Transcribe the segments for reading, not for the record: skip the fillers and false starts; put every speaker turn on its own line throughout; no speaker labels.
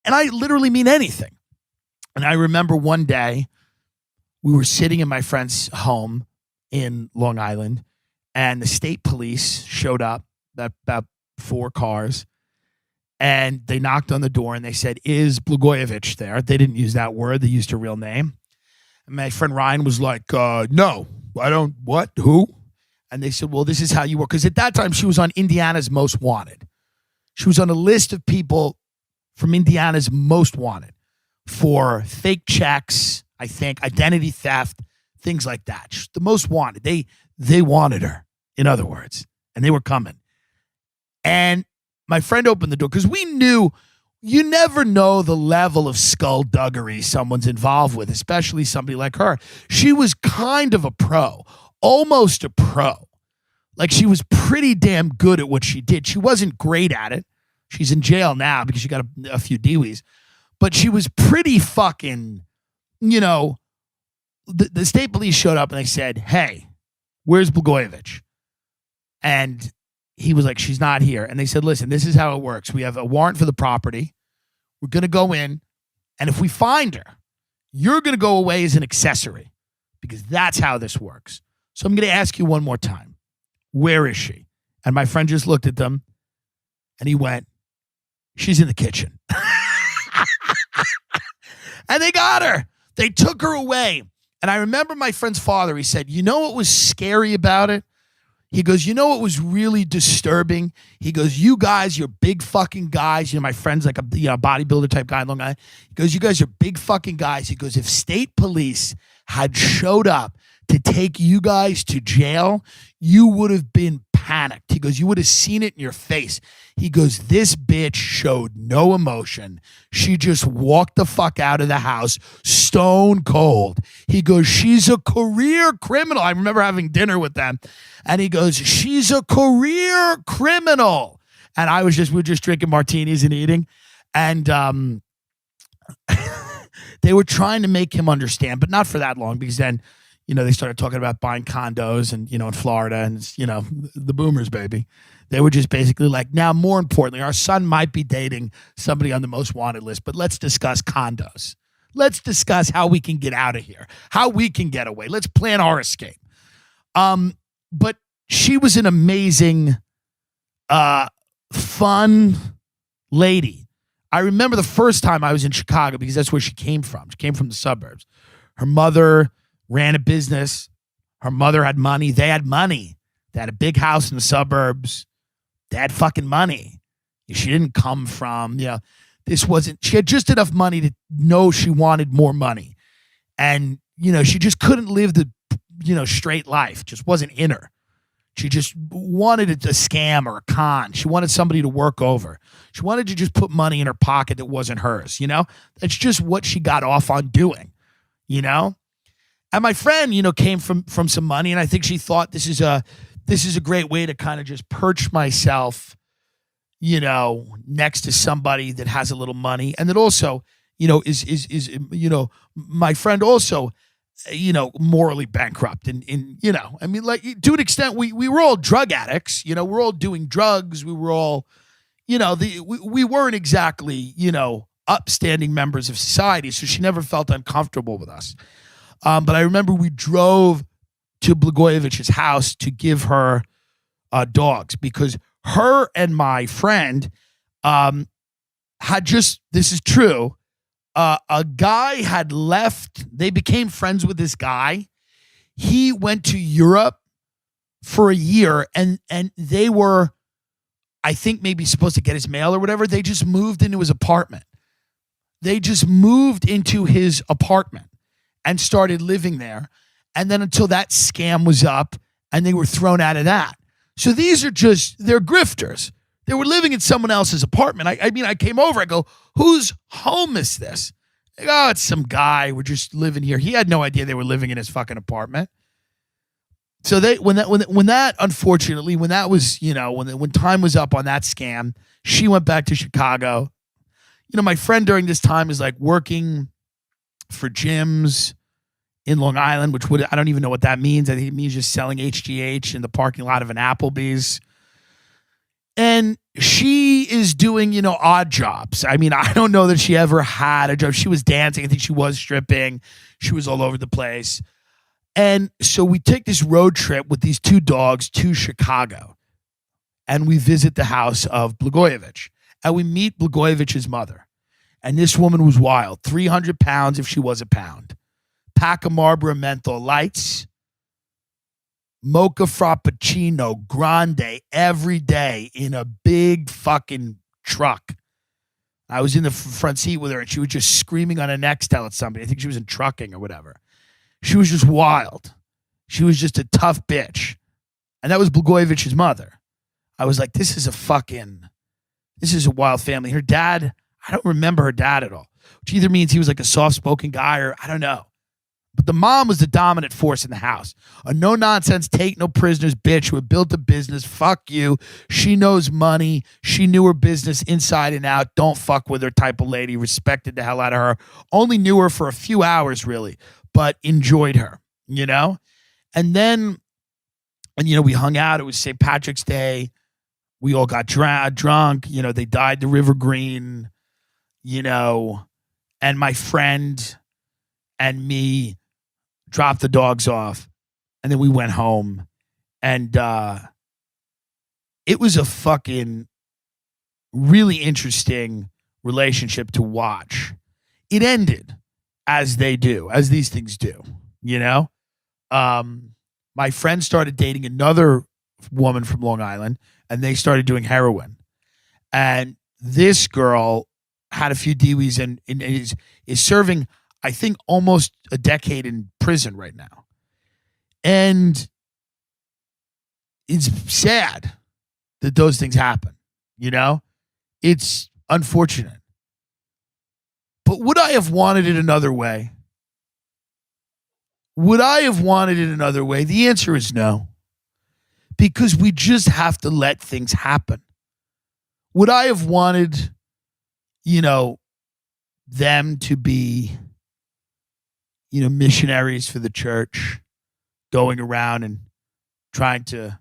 And I literally mean anything. And I remember one day we were sitting in my friend's home in Long Island, and the state police showed up, about 4 cars, and they knocked on the door and they said, "Is Blagojevich there?" They didn't use that word. They used her real name. And my friend Ryan was like, "No, I don't, what, who?" And they said, "Well, this is how you work." Because at that time, she was on Indiana's Most Wanted. She was on a list of people from Indiana's Most Wanted for fake checks, I think, identity theft, things like that. She's the Most Wanted. They wanted her, in other words, and they were coming. And my friend opened the door because we knew you never know the level of skullduggery someone's involved with, especially somebody like her. She was kind of a pro, almost a pro. Like, she was pretty damn good at what she did. She wasn't great at it. She's in jail now because she got a few DWIs. But she was pretty fucking, the state police showed up and they said, "Hey, where's Blagojevich?" And he was like, "She's not here." And they said, "Listen, this is how it works. We have a warrant for the property. We're going to go in. And if we find her, you're going to go away as an accessory because that's how this works. So I'm going to ask you one more time. Where is she?" And my friend just looked at them and he went, "She's in the kitchen." And they got her. They took her away. And I remember my friend's father, he said, "You know what was scary about it?" He goes, "You know what was really disturbing?" He goes, "You guys, you're big fucking guys." My friend's like a bodybuilder type guy in Long Island. He goes, "You guys are big fucking guys." He goes, "If state police had showed up to take you guys to jail, you would have been panicked." He goes, "You would have seen it in your face." He goes, "This bitch showed no emotion. She just walked the fuck out of the house stone cold." He goes, "She's a career criminal." I remember having dinner with them. And he goes, "She's a career criminal." And we were just drinking martinis and eating. And they were trying to make him understand, but not for that long, because then, they started talking about buying condos and, in Florida and, the boomers, baby. They were just basically like, "Now, more importantly, our son might be dating somebody on the Most Wanted list, but let's discuss condos. Let's discuss how we can get out of here, how we can get away. Let's plan our escape." But she was an amazing, fun lady. I remember the first time I was in Chicago because that's where she came from. She came from the suburbs. Her mother ran a business. Her mother had money. They had money. They had a big house in the suburbs. They had fucking money. She didn't come from, she had just enough money to know she wanted more money. And, she just couldn't live the, straight life. Just wasn't in her. She just wanted a scam or a con. She wanted somebody to work over. She wanted to just put money in her pocket that wasn't hers, That's just what she got off on doing, And my friend, came from some money, and I think she thought this is a great way to kind of just perch myself, next to somebody that has a little money, and that also, is my friend also, morally bankrupt, and to an extent, we were all drug addicts, we're all doing drugs, we were all, we weren't exactly, upstanding members of society, so she never felt uncomfortable with us. But I remember we drove to Blagojevich's house to give her dogs because her and my friend had just, this is true, a guy had left. They became friends with this guy. He went to Europe for a year, and they were, I think, maybe supposed to get his mail or whatever. They just moved into his apartment. And started living there. And then until that scam was up and they were thrown out of that. So these are they're grifters. They were living in someone else's apartment. I came over, I go, "Whose home is this?" They go, "Oh, it's some guy. We're just living here." He had no idea they were living in his fucking apartment. So when that unfortunately, when that was, when time was up on that scam, she went back to Chicago. My friend during this time is like working for gyms in Long Island, I don't even know what that means. I think it means just selling HGH in the parking lot of an Applebee's. And she is doing, odd jobs. I mean, I don't know that she ever had a job. She was dancing. I think she was stripping. She was all over the place. And so we take this road trip with these two dogs to Chicago. And we visit the house of Blagojevich. And we meet Blagojevich's mother. And this woman was wild. 300 pounds if she was a pound. Pack of Marlboro menthol lights. Mocha Frappuccino Grande every day in a big fucking truck. I was in the front seat with her and she was just screaming on a Nextel at somebody. I think she was in trucking or whatever. She was just wild. She was just a tough bitch. And that was Blagojevich's mother. I was like, this is a wild family. Her dad, I don't remember her dad at all, which either means he was like a soft-spoken guy or I don't know. But the mom was the dominant force in the house. A no-nonsense, take-no-prisoners bitch who had built a business. Fuck you. She knows money. She knew her business inside and out. Don't fuck with her type of lady. Respected the hell out of her. Only knew her for a few hours, really, but enjoyed her, And then, we hung out. It was St. Patrick's Day. We all got drunk. They dyed the river green, and my friend and me dropped the dogs off, and then we went home, and it was a fucking really interesting relationship to watch. It ended as these things do, my friend started dating another woman from Long Island, and they started doing heroin, and this girl had a few DWs and is serving, I think, almost a decade in prison right now. And it's sad that those things happen, It's unfortunate. But would I have wanted it another way? The answer is no. Because we just have to let things happen. Would I have wanted, them to be, missionaries for the church, going around and trying to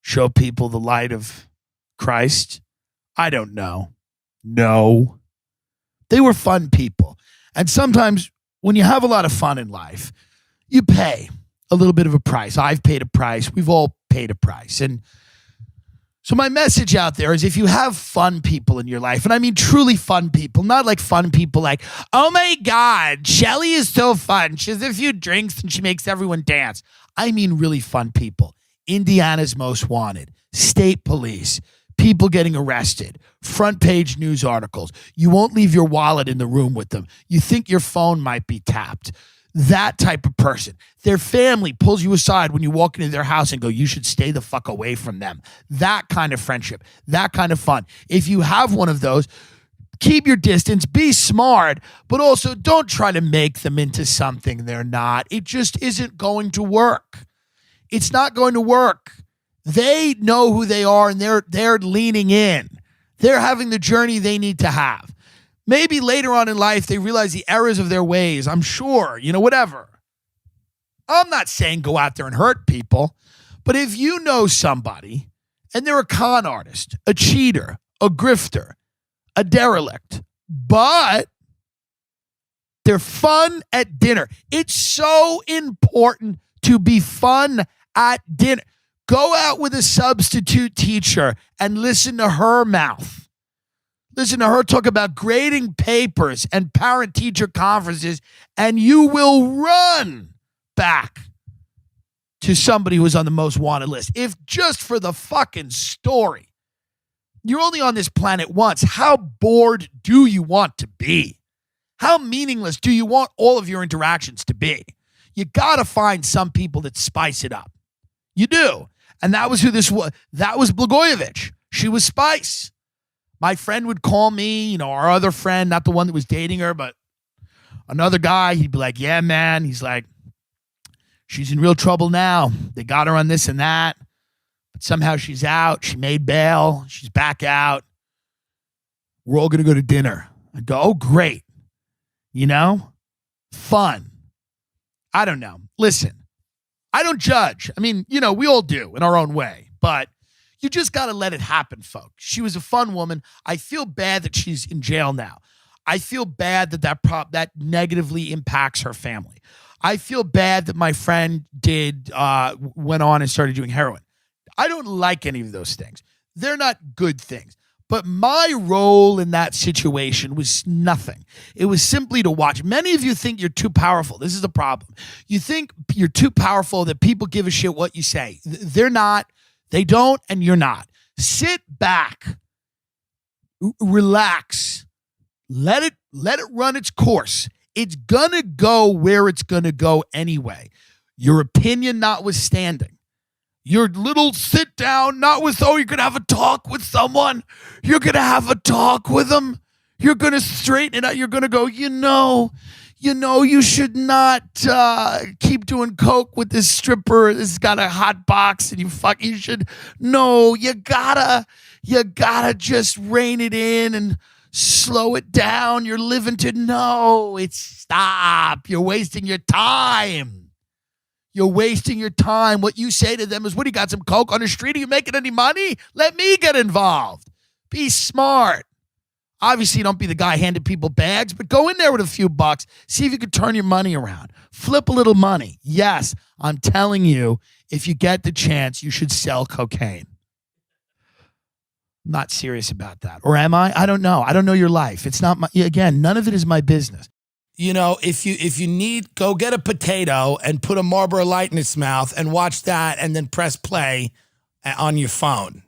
show people the light of Christ? I don't know. No. They were fun people. And sometimes when you have a lot of fun in life, you pay a little bit of a price. I've paid a price. We've all paid a price. And so my message out there is if you have fun people in your life, and I mean truly fun people, not like fun people like, oh my God, Shelly is so fun. She has a few drinks and she makes everyone dance. I mean really fun people. Indiana's Most Wanted, state police, people getting arrested, front page news articles. You won't leave your wallet in the room with them. You think your phone might be tapped. That type of person. Their family pulls you aside when you walk into their house and go, you should stay the fuck away from them. That kind of friendship, that kind of fun. If you have one of those, keep your distance, be smart, but also don't try to make them into something they're not. It just isn't going to work. It's not going to work. They know who they are and they're leaning in. They're having the journey they need to have. Maybe later on in life, they realize the errors of their ways. I'm sure, whatever. I'm not saying go out there and hurt people, but if you know somebody and they're a con artist, a cheater, a grifter, a derelict, but they're fun at dinner. It's so important to be fun at dinner. Go out with a substitute teacher and listen to her mouth. Listen to her talk about grading papers and parent-teacher conferences, and you will run back to somebody who was on the most wanted list. If just for the fucking story. You're only on this planet once. How bored do you want to be? How meaningless do you want all of your interactions to be? You got to find some people that spice it up. You do. And that was who this was. That was Blagojevich. She was spice. My friend would call me, our other friend, not the one that was dating her, but another guy. He'd be like, yeah, man. He's like, she's in real trouble now. They got her on this and that. But somehow she's out. She made bail. She's back out. We're all going to go to dinner. I go, oh, great. Fun. I don't know. Listen, I don't judge. I mean, we all do in our own way. But You just got to let it happen, folks. She was a fun woman. I feel bad that she's in jail now. I feel bad that negatively impacts her family. I feel bad that my friend went on and started doing heroin. I don't like any of those things. They're not good things. But my role in that situation was nothing. It was simply to watch. Many of you think you're too powerful. This is the problem. You think you're too powerful, that people give a shit what you say. They're not. They don't, and you're not. Sit back. Relax. Let it run its course. It's going to go where it's going to go anyway. Your opinion notwithstanding. Your little sit down, you're going to have a talk with someone. You're going to have a talk with them. You're going to straighten it out. You're going to go, you should not keep doing coke with this stripper. This has got a hot box and you should. No, you gotta just rein it in and slow it down. You're living stop. You're wasting your time. You're wasting your time. What you say to them is, what, you got some coke on the street? Are you making any money? Let me get involved. Be smart. Obviously, don't be the guy handing people bags, but go in there with a few bucks. See if you can turn your money around. Flip a little money. Yes, I'm telling you, if you get the chance, you should sell cocaine. I'm not serious about that. Or am I? I don't know. I don't know your life. It's not none of it is my business. If you need, go get a potato and put a Marlboro Light in its mouth and watch that and then press play on your phone.